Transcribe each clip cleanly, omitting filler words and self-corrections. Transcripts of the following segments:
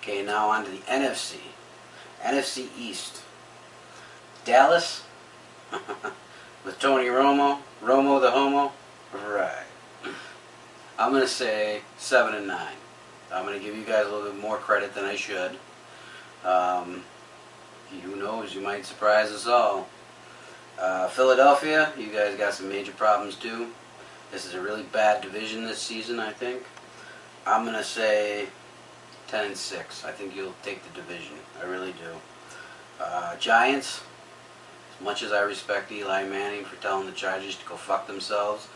Okay, now on to the NFC. NFC East. Dallas with Tony Romo. Romo the homo. Right. I'm going to say 7-9. I'm going to give you guys a little bit more credit than I should. Who knows, you might surprise us all. Philadelphia, you guys got some major problems too. This is a really bad division this season, I think. I'm going to say 10-6. I think you'll take the division. I really do. Giants, as much as I respect Eli Manning for telling the Chargers to go fuck themselves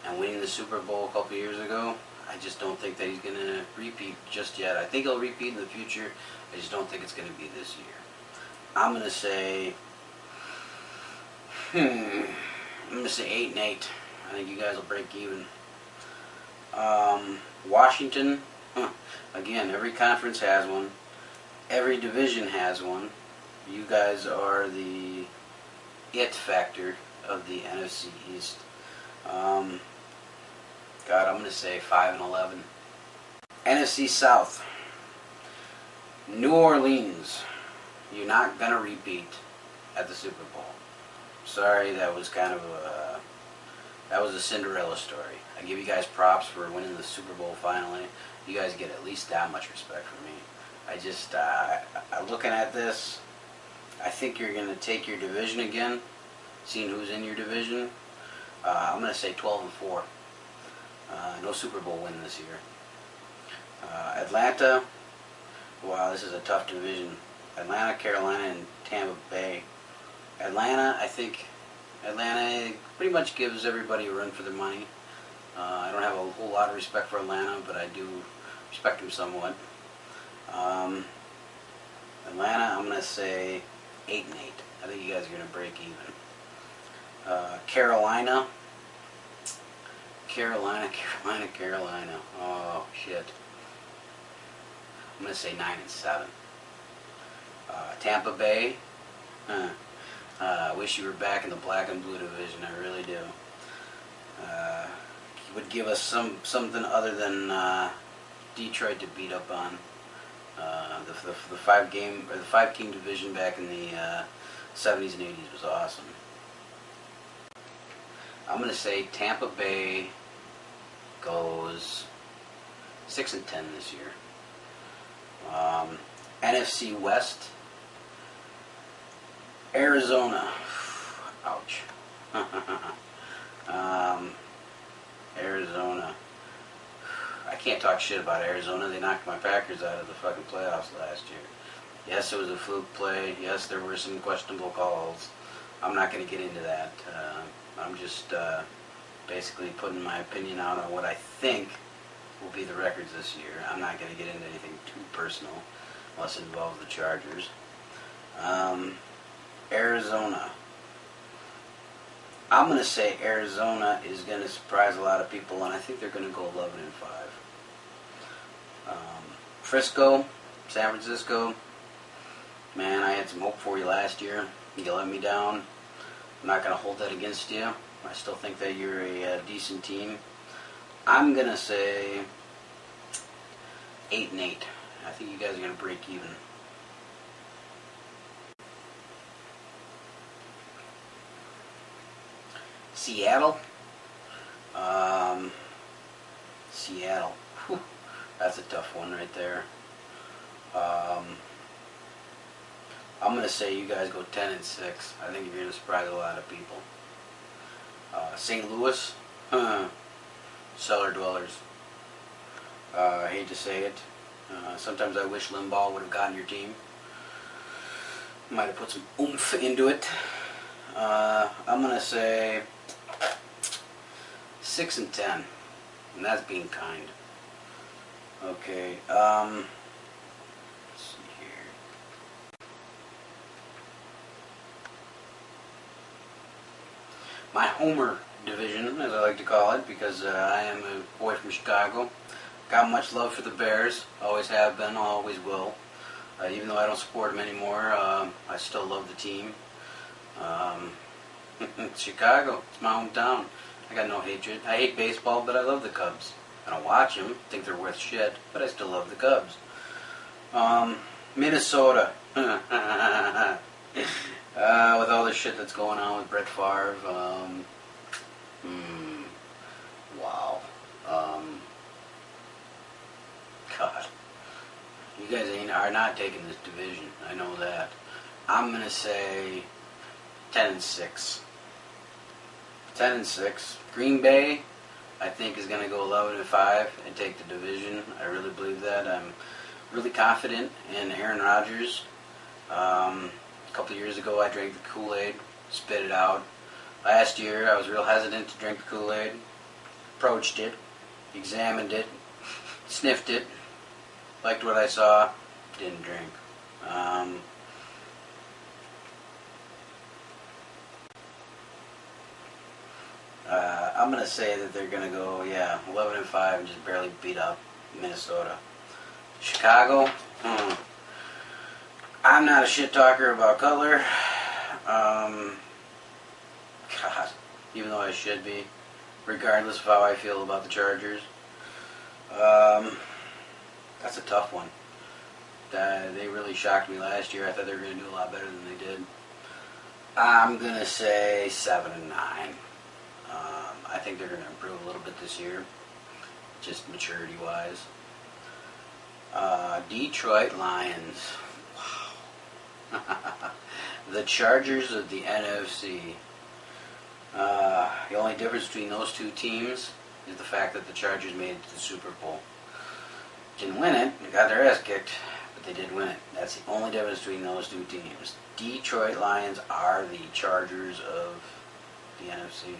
and winning the Super Bowl a couple years ago, I just don't think that he's going to repeat just yet. I think he'll repeat in the future. I just don't think it's going to be this year. I'm going to say, I'm going to say 8-8. I think you guys will break even. Washington, again, every conference has one. Every division has one. You guys are the it factor of the NFC East. God, I'm going to say 5-11. NFC South. New Orleans. You're not going to repeat at the Super Bowl. Sorry, that was kind of a Cinderella story. I give you guys props for winning the Super Bowl finally. You guys get at least that much respect from me. I just, looking at this, I think you're going to take your division again, seeing who's in your division. I'm going to say 12-4. No Super Bowl win this year. Atlanta, wow, this is a tough division. Atlanta, Carolina, and Tampa Bay. Atlanta, I think Atlanta pretty much gives everybody a run for their money. I don't have a whole lot of respect for Atlanta, but I do respect them somewhat. Atlanta, I'm going to say 8-8. I think you guys are going to break even. Carolina. Oh, shit. I'm going to say 9-7. Tampa Bay. I wish you were back in the black and blue division. I really do. Would give us something other than Detroit to beat up on. The 5-king division back in the 70s and 80s was awesome. I'm going to say Tampa Bay goes 6-10 this year. NFC West. Arizona. Ouch. Arizona. I can't talk shit about Arizona. They knocked my Packers out of the fucking playoffs last year. Yes, it was a fluke play. Yes, there were some questionable calls. I'm not going to get into that. I'm just basically putting my opinion out on what I think will be the records this year. I'm not going to get into anything too personal unless it involves the Chargers. Arizona. I'm going to say Arizona is going to surprise a lot of people, and I think they're going to go 11-5. Frisco, San Francisco. Man, I had some hope for you last year. You let me down. I'm not going to hold that against you. I still think that you're a decent team. I'm going to say 8-8. I think you guys are going to break even. Seattle. Seattle. Whew. That's a tough one right there. I'm going to say you guys go 10-6. I think you're going to surprise a lot of people. St. Louis. Cellar dwellers. I hate to say it. Sometimes I wish Limbaugh would have gotten your team. Might have put some oomph into it. I'm going to say 6-10, and that's being kind. Okay, let's see here. My Homer division, as I like to call it, because I am a boy from Chicago. Got much love for the Bears, always have been, always will. Even though I don't support them anymore, I still love the team. Chicago, it's my hometown. I got no hatred. I hate baseball, but I love the Cubs. I don't watch them, think they're worth shit, but I still love the Cubs. Minnesota. With all the shit that's going on with Brett Favre. Wow. God. You guys are not taking this division. I know that. I'm going to say 10-6. 10-6. Green Bay, I think, is going to go 11-5 and take the division. I really believe that. I'm really confident in Aaron Rodgers. A couple of years ago, I drank the Kool-Aid, spit it out. Last year, I was real hesitant to drink the Kool-Aid. Approached it, examined it, sniffed it, liked what I saw, didn't drink. I'm going to say that they're going to go, 11-5 and just barely beat up Minnesota. Chicago, I'm not a shit talker about Cutler. God, even though I should be, regardless of how I feel about the Chargers. That's a tough one. They really shocked me last year. I thought they were going to do a lot better than they did. I'm going to say 7-9. I think they're going to improve a little bit this year, just maturity-wise. Detroit Lions. Wow. The Chargers of the NFC. The only difference between those two teams is the fact that the Chargers made it to the Super Bowl. Didn't win it. They got their ass kicked, but they did win it. That's the only difference between those two teams. Detroit Lions are the Chargers of the NFC.